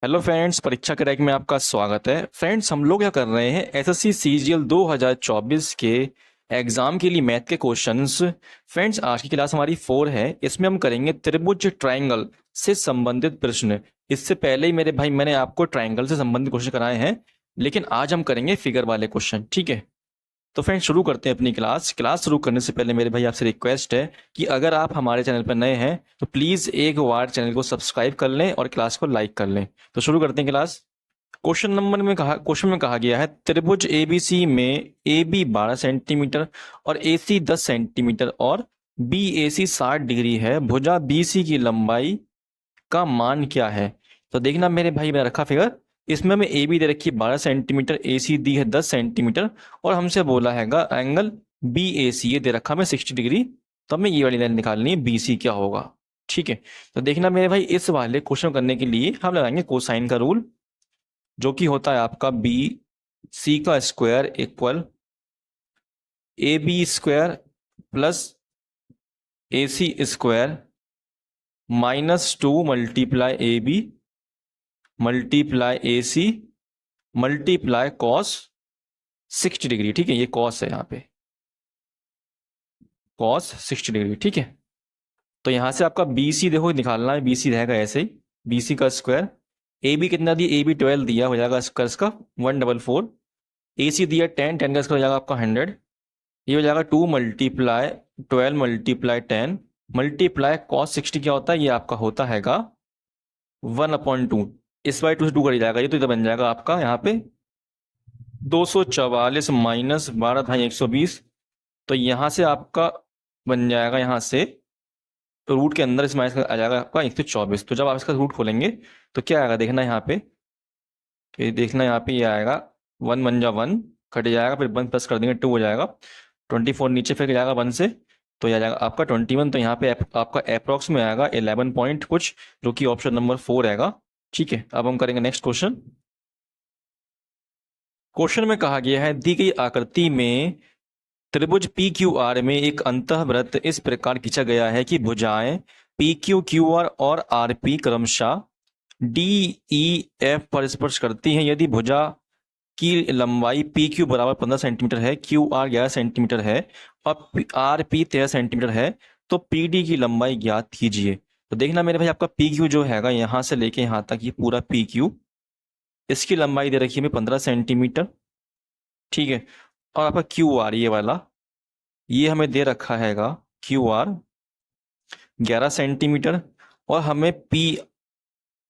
Hello friends, परीक्षा crack में आपका स्वागत है। फ्रेंड्स, हम लोग क्या कर रहे हैं, एसएससी सीजीएल 2024 के एग्जाम के लिए मैथ के क्वेश्चंस। फ्रेंड्स, आज की क्लास हमारी 4 है। इसमें हम करेंगे त्रिभुज ट्रायंगल से संबंधित प्रश्न। इससे पहले ही मेरे भाई मैंने आपको ट्रायंगल से संबंधित क्वेश्चन कराए हैं, लेकिन आज हम करेंगे फिगर वाले क्वेश्चन। ठीक है, तो फ्रेंड्स शुरू करते हैं अपनी क्लास शुरू करने से पहले मेरे भाई आपसे रिक्वेस्ट है कि अगर आप हमारे चैनल पर नए हैं तो प्लीज़ एक बार चैनल को सब्सक्राइब कर लें और क्लास को लाइक कर लें। तो शुरू करते हैं क्लास। क्वेश्चन में कहा गया है, त्रिभुज एबीसी में ए बी 12 सेंटीमीटर और ए सी 10 सेंटीमीटर और बी ए सी 60 डिग्री है। भुजा बी सी की लंबाई का मान क्या है? तो देखना मेरे भाई, मैंने रखा फिगर। इसमें हमें ए बी दे रखी है 12 सेंटीमीटर, ए सी दी है 10 सेंटीमीटर और हमसे बोला हैगा एंगल बी ए सी ये दे रखा हमें 60 डिग्री। तो हमें ये वाली लाइन निकालनी है, बी सी क्या होगा। ठीक है, तो देखना मेरे भाई, इस वाले क्वेश्चन करने के लिए हम लगाएंगे कोसाइन का रूल, जो कि होता है आपका बी सी का square equal A B square plus A C square -2 multiply A B multiply A C multiply cos 60 degree. ठीक है, ये कॉस है, यहाँ पे कॉस 60 डिग्री। ठीक है, तो यहाँ से आपका बी सी देखो निकालना है, बी सी रहेगा ऐसे ही, बी सी का स्क्वायर। ए बी कितना दिया, ए बी 12 दिया, हो जाएगा स्क्वायर इसका 144। ए सी दिया 10, 10 का स्क्वायर हो जाएगा आपका 100। ये हो जाएगा 2 मल्टीप्लाई 12 मल्टीप्लाई 10 मल्टीप्लाई कॉस 60 क्या होता है, ये आपका होता हैगा 1/2। इस बाई 2 से 2 कर जाएगा, ये तो इधर बन जाएगा आपका यहाँ पे 244 माइनस 12 ढाई 120। तो यहाँ से आपका बन जाएगा, यहाँ से रूट के अंदर इस माइनस का आ जाएगा आपका 124। तो जब आप इसका रूट खोलेंगे तो क्या आएगा, देखना यहाँ पे, तो ये देखना यहाँ पे ये आएगा 1 1 जा 1 कट जाएगा, फिर 1 प्लस कर देंगे 2 हो जाएगा, 24 नीचे फिर जाएगा 1 से, तो यह आ जाएगा आपका 21। तो यहाँ पे आपका अप्रॉक्स में आएगा 11 पॉइंट कुछ, जो कि ऑप्शन नंबर 4 आएगा। ठीक है, अब हम करेंगे नेक्स्ट क्वेश्चन। क्वेश्चन में कहा गया है, दी गई आकृति में त्रिभुज पी क्यू आर में एक अंतःवृत्त इस प्रकार खींचा गया है कि भुजाएं पी क्यू क्यू आर और आर पी क्रमशः डी ई एफ पर स्पर्श करती हैं। यदि भुजा की लंबाई पी क्यू बराबर 15 सेंटीमीटर है, क्यू आर 11 सेंटीमीटर है और आर पी 13 सेंटीमीटर है, तो पी डी की लंबाई ज्ञात कीजिए। तो देखना मेरे भाई, आपका पी क्यू जो हैगा यहाँ से लेके यहाँ तक ये पूरा पी क्यू, इसकी लंबाई दे रखी है 15 सेंटीमीटर। ठीक है, और आपका क्यू आर ये वाला, ये हमें दे रखा हैगा क्यू आर 11 सेंटीमीटर और हमें पी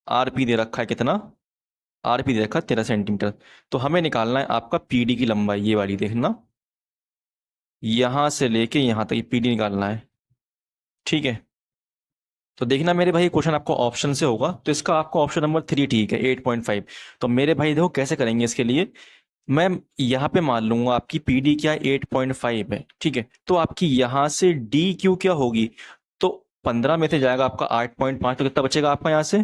आर पी दे रखा है कितना, आर पी दे रखा है 13 सेंटीमीटर। तो हमें निकालना है आपका पी डी की लंबाई, ये वाली देखना, यहां से लेके यहां तक पी डी निकालना है। ठीक है, तो देखना मेरे भाई, क्वेश्चन आपको ऑप्शन से होगा, तो इसका आपको ऑप्शन नंबर 3 ठीक है, 8.5। तो मेरे भाई देखो कैसे करेंगे इसके लिए, मैं यहाँ पे मान लूंगा आपकी पी डी क्या 8.5 है। ठीक है, तो आपकी यहाँ से डी क्यू क्या होगी, तो 15 में से जाएगा आपका 8.5, तो कितना बचेगा आपका यहाँ से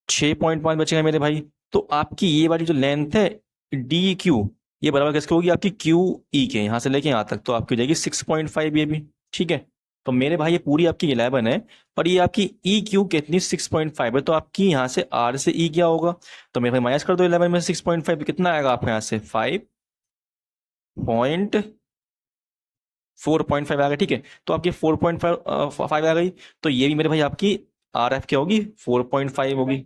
6.5 बचेगा मेरे भाई। तो आपकी ये वाली जो लेंथ है डी क्यू, ये बराबर किसकी होगी, आपकी क्यू ई के, यहाँ से लेके यहाँ तक, तो आपकी हो जाएगी 6.5 ये भी। ठीक है, तो मेरे भाई ये पूरी आपकी 11 है और ये आपकी ई क्यू कितनी 6.5 है, तो आपकी यहाँ से आर से ई क्या होगा, तो मेरे भाई माइनस कर दो 11 में 6.5, कितना आएगा आपका यहाँ से 4.5 आ गया। ठीक है, तो आपकी 4.5 आ गई, तो ये भी मेरे भाई आपकी आर एफ क्या होगी 4.5 होगी।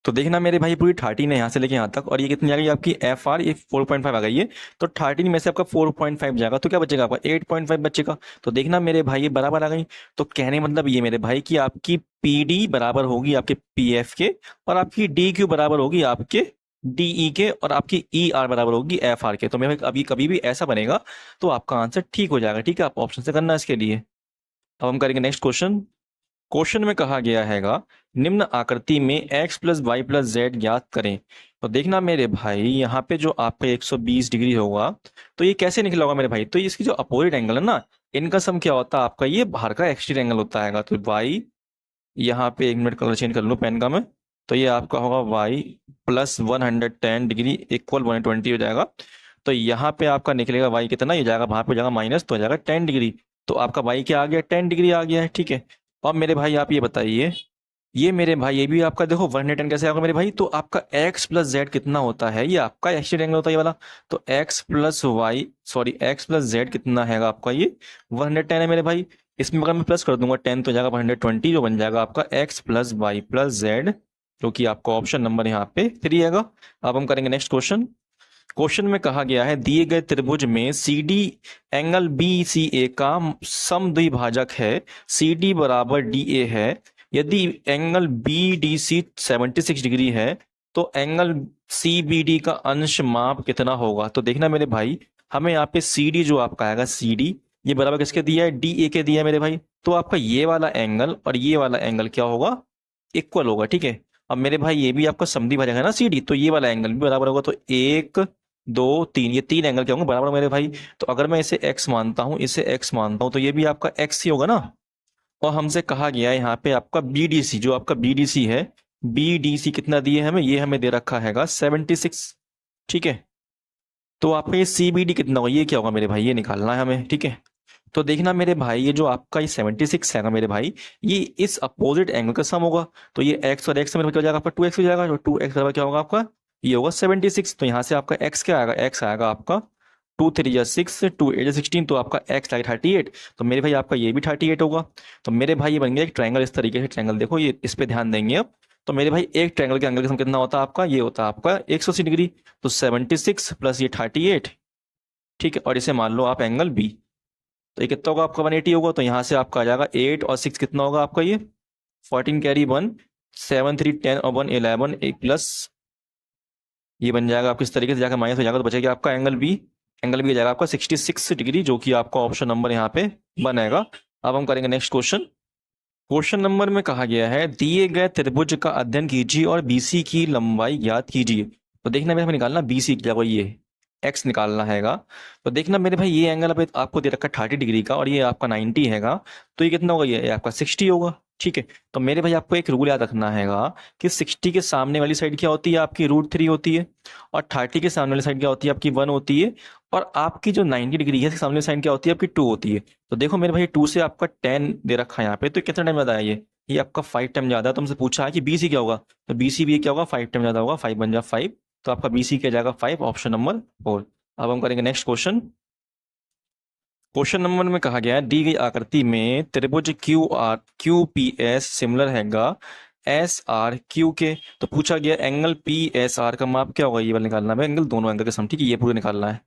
तो देखना मेरे भाई पूरी 13 है यहाँ से लेके यहाँ तक, और ये कितनी आ गई आपकी एफ आर, ये 4.5 आ गई है। तो 13 में से आपका 4.5 जाएगा, तो क्या बचेगा आपका 8.5 बचेगा। तो देखना मेरे भाई ये बराबर आ गई। तो कहने मतलब ये मेरे भाई कि आपकी पी डी बराबर होगी आपके पी एफ के, और आपकी डी क्यू बराबर होगी आपके डीई के, और आपकी ई आर बराबर होगी एफ आर के। तो मेरे भाई अभी कभी भी ऐसा बनेगा तो आपका आंसर ठीक हो जाएगा। ठीक है, आप ऑप्शन से करना इसके लिए। अब हम करेंगे नेक्स्ट क्वेश्चन। क्वेश्चन में कहा गया हैगा, निम्न आकृति में x plus y plus z ज्ञात करें। तो देखना मेरे भाई, यहाँ पे जो आपका 120 डिग्री होगा, तो ये कैसे निकला होगा मेरे भाई, तो इसकी जो अपोजिट एंगल है ना, इनका सम क्या होता है आपका, ये बाहर का एक्सटीरियर एंगल होता है। तो y, यहाँ पे 1 मिनट कलर चेंज कर लो पेन का मैं, तो ये आपका होगा y प्लस 110 डिग्री इक्वल 120 हो जाएगा। तो यहाँ पे आपका निकलेगा y कितना, ये जाएगा वहां पे जाएगा माइनस, तो हो जाएगा 10 डिग्री। तो आपका y क्या आ गया, 10 डिग्री आ गया है। ठीक है, अब मेरे भाई आप ये बताइए ये मेरे भाई ये भी आपका देखो 110 कैसे आएगा मेरे भाई, तो आपका x प्लस जेड कितना होता है, ये आपका एक्सिट एंगल होता है ये वाला। तो x plus y sorry x plus z कितना है आपका, ये 110 है मेरे भाई। इसमें अगर मैं प्लस कर दूंगा 10 तो जाएगा 120, जो बन जाएगा आपका x plus y plus z, जो कि आपका ऑप्शन नंबर यहाँ पे 3 आएगा। अब हम करेंगे नेक्स्ट क्वेश्चन। क्वेश्चन में कहा गया है दिए गए त्रिभुज में C D angle B C A का समद्विभाजक है, सी डी बराबर डी ए है। यदि angle B D C 76 degree है तो एंगल सी बी डी का अंश माप कितना होगा। तो देखना मेरे भाई, हमें यहाँ पे सी डी जो आपका आएगा सी डी, ये बराबर किसके दिया है, डी ए के दिया है मेरे भाई। तो आपका ये वाला एंगल और ये वाला एंगल क्या होगा, इक्वल होगा, ठीक है। अब मेरे भाई ये भी आपका समद्विभाजक है ना सी डी, तो ये वाला एंगल भी बराबर होगा। तो 1 2 3, ये 3 एंगल क्या होंगे, बराबर मेरे भाई। तो अगर मैं इसे x मानता हूं, इसे x मानता हूं, तो ये भी आपका x ही होगा ना। और हमसे कहा गया है यहाँ पे आपका BDC, जो आपका BDC है, BDC कितना दिए हमें, ये हमें दे रखा हैगा 76, ठीक है। तो आपका ये CBD कितना होगा, ये क्या होगा मेरे भाई, ये निकालना है हमें, ठीक है। तो देखना मेरे भाई, ये जो आपका ये 76 है मेरे भाई, ये इस अपोजिट एंगल का सम होगा। तो ये x और x मेरे भाई क्या हो जाएगा आपका 2x हो जाएगा। तो 2x बराबर क्या होगा आपका, ये होगा 76। तो यहाँ से आपका x क्या आएगा, x आएगा आपका 2 3 या 6, 2 8 16, तो आपका x आएगा 38। तो मेरे भाई आपका ये भी 38 होगा। तो मेरे भाई ये बन गया एक ट्रायंगल, इस तरीके से ट्रायंगल, देखो ये इस पे ध्यान देंगे अब। तो मेरे भाई एक ट्रायंगल के एंगल का सम कितना होता है आपका, ये होता है आपका 180 डिग्री। तो 76 प्लस ये 38, ठीक है, और इसे मान लो आप एंगल बी। तो ये कितना होगा आपका 180 होगा। तो यहाँ से आपका आ जाएगा 8 और 6 कितना होगा आपका, ये 14 कैरी 1 7 3 10 और 1 11 एक प्लस, ये बन जाएगा आपको इस तरीके से, जाकर माइनस हो जाएगा तो बचेगा आपका एंगल बी। एंगल बी आ जाएगा आपका 66 डिग्री, जो कि आपका ऑप्शन नंबर यहाँ पे बनेगा। अब हम करेंगे नेक्स्ट क्वेश्चन। क्वेश्चन नंबर में कहा गया है दिए गए त्रिभुज का अध्ययन कीजिए और बीसी की लंबाई ज्ञात कीजिए। तो देखना मेरे भाई, निकालना बीसी क्या होगा, ये एक्स निकालना हैगा। तो देखना मेरे भाई, ये एंगल आपको दे रखा है 30 डिग्री का, और ये आपका 90 हैगा। तो ये कितना होगा, ये आपका 60 होगा, ठीक है। तो मेरे भाई आपको एक रूल याद रखना हैगा कि 60 के सामने वाली साइड क्या होती है आपकी, √3 होती है। और 30 के सामने वाली साइड क्या होती है आपकी, 1 होती है। और आपकी जो 90 डिग्री है इसके सामने वाली साइड क्या होती है आपकी, 2 होती है। तो देखो मेरे भाई 2 से आपका 10 दे रखा है यहाँ पे, तो कितना टाइम ज्यादा है, ये आपका 5 टाइम ज्यादा है। तो हमसे पूछा है कि बीसी क्या होगा, तो बीसी भी क्या होगा, 5 टाइम ज्यादा होगा, 5 बन जा 5। तो आपका बीसी क्या जाएगा 5, ऑप्शन नंबर 4। अब हम करेंगे नेक्स्ट क्वेश्चन। क्वेश्चन नंबर में कहा गया है दी गई आकृति में त्रिभुज क्यू पी एस सिमिलर हैगा एस आर क्यू के। तो पूछा गया एंगल पी एस आर का माप क्या होगा, ये वाला निकालना है एंगल, दोनों एंगल के सम, ठीक है, ये पूरा निकालना है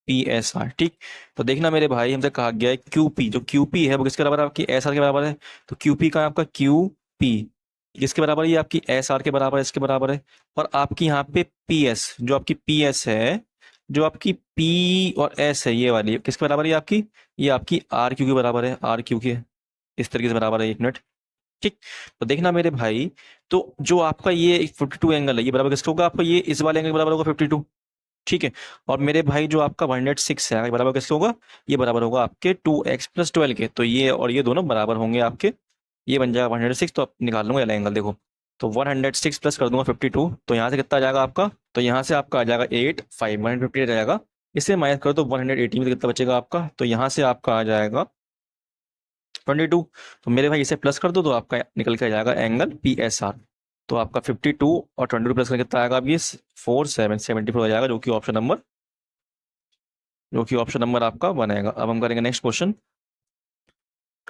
पी एस आर, ठीक। तो देखना मेरे भाई, हमसे कहा गया है क्यू पी, जो क्यू पी है वो किसके बराबर है आपकी, एस आर के बराबर है। तो क्यू पी का है आपका क्यू पी, किसके बराबर है, ये आपकी एस आर के बराबर है, इसके बराबर है। और आपकी यहाँ पे पी एस, जो आपकी पी एस है, जो आपकी पी और एस है, ये वाली किसके बराबर है, ये आपकी, ये आपकी आर क्यू के बराबर है, आर क्यू के इस तरीके से बराबर है, 1 मिनट, ठीक। तो देखना मेरे भाई, तो जो आपका ये 52 एंगल है, ये बराबर किसका होगा आपका, ये इस वाले एंगल के बराबर होगा 52, ठीक है। और मेरे भाई जो आपका 106 है बराबर किसके होगा, ये बराबर होगा आपके 2x प्लस 12 के। तो ये और ये दोनों बराबर होंगे आपके, ये बन जाएगा 106। तो आप निकाल लूंगा एंगल, देखो तो 106 प्लस कर दूंगा 52, तो यहाँ से कितना आ जाएगा आपका, तो यहाँ से आपका आ जाएगा 8 5 158 आ जाएगा। इसे माइनस करो तो 180 में कितना बचेगा आपका, तो यहाँ से आपका आ जाएगा 22। तो मेरे भाई इसे प्लस कर दो तो आपका निकल के आ जाएगा एंगल पी एस आर। तो आपका 52 और 22 प्लस करके कितना आएगा, अब ये 4 7 74 हो जाएगा, जो कि ऑप्शन नंबर आपका बनेगा। अब हम करेंगे नेक्स्ट क्वेश्चन।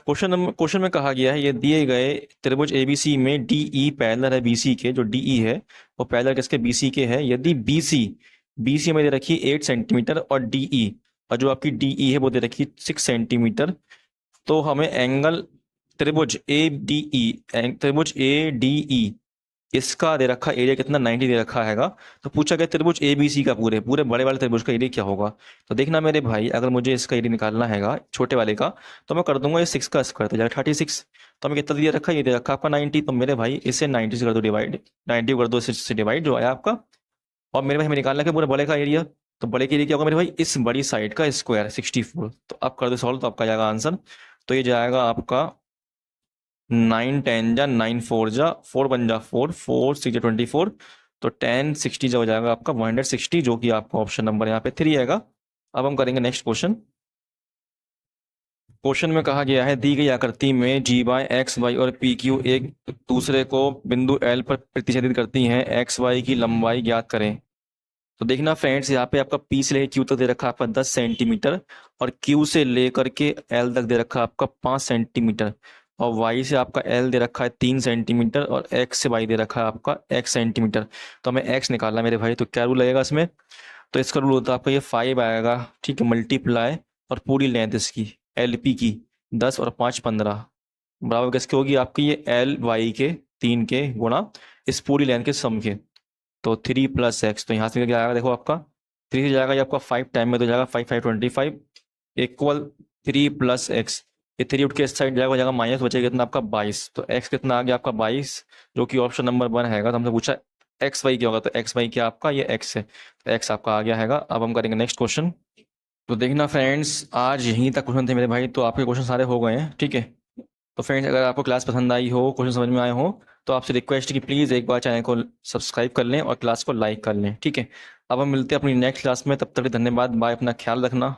क्वेश्चन में कहा गया है ये दिए गए त्रिभुज एबीसी में डीई पैरेलल है बीसी के, जो डीई है वो पैरेलल किसके, बीसी के है। यदि बीसी बीसी में दे रखी 8 सेंटीमीटर और डीई, और जो आपकी डीई है वो दे रखी 6 सेंटीमीटर, तो हमें एंगल त्रिभुज ए डी ई इसका दे रखा एरिया कितना, 90 दे रखा हैगा। तो पूछा गया त्रिभुज ए बी सी का पूरे पूरे बड़े वाले त्रिभुज का एरिया क्या होगा। तो देखना मेरे भाई, अगर मुझे इसका एरिया निकालना हैगा छोटे वाले का, तो मैं कर दूंगा ये 6 का स्क्वायर, तो जाएगा 36। तो हमें कितना दिया रखा, ये दे रखा आपका 90। तो मेरे भाई इसे 90 से कर दो डिवाइड, 90 कर दो इससे डिवाइड, जो आया आपका। और मेरे भाई हमें निकालना है पूरे बड़े का एरिया, तो बड़े के एरिया क्या होगा मेरे भाई, इस बड़ी साइड का स्क्वायर 64। तो आप कर दो सॉल्व, तो आपका जाएगा आंसर। तो ये जाएगा आपका 9 10 जा 9 4 जा 4 बन जा 4 4 6 जा 24। तो 10 60 जो हो जाएगा आपका 160, जो कि आपका ऑप्शन नंबर यहाँ पे 3 आएगा। अब हम करेंगे नेक्स्ट क्वेश्चन। क्वेश्चन में कहा गया है दी गई आकृति में जी बाय एक्स वाई और पी क्यू एक दूसरे को बिंदु एल पर प्रतिच्छेदित करती हैं, एक्स वाई की लंबाई ज्ञात करें। तो देखना फ्रेंड्स, यहाँ पे आपका पी से लेकर क्यू तक दे रखा है आपका 10 सेंटीमीटर और क्यू से लेकर के एल तक दे रखा है आपका 5 सेंटीमीटर और वाई से आपका एल दे रखा है 3 सेंटीमीटर और एक्स से वाई दे रखा है आपका x सेंटीमीटर। तो हमें x निकालना है मेरे भाई। तो क्या रूल लगेगा इसमें? तो इसका रूल होता है आपका ये 5 आएगा, ठीक है, मल्टीप्लाई और पूरी लेंथ इसकी एल पी की 10 और 5 15 बराबर किसके होगी आपकी ये एल वाई के 3 के गुणा इस पूरी लेंथ के सम के। तो 3 + x, तो यहाँ से क्या आएगा देखो आपका 3 से जाएगा ये आपका 5 टाइम में, तो जाएगा 5 5 25 इक्वल 3 + x। ये 3 उठ के इस साइड जाएगा, हो जाएगा माइनस, बचेगा कितना आपका 22। तो x कितना आ गया आपका 22, जो कि ऑप्शन नंबर 1 हैगा। तो हमसे पूछा एक्स वाई क्या होगा, तो एक्स वाई क्या आपका ये x है, तो x आपका आ गया हैगा। अब हम करेंगे नेक्स्ट क्वेश्चन। तो देखना फ्रेंड्स, आज यहीं तक क्वेश्चन थे मेरे भाई, तो आपके क्वेश्चन सारे हो गए हैं, ठीक है। तो फ्रेंड्स, अगर आपको क्लास पसंद आई हो, क्वेश्चन समझ में आए हो, तो आपसे रिक्वेस्ट है कि प्लीज़ एक बार चैनल को सब्सक्राइब कर लें और क्लास को लाइक कर लें, ठीक है। अब हम मिलते हैं अपनी नेक्स्ट क्लास में, तब तक धन्यवाद, बाय, अपना ख्याल रखना।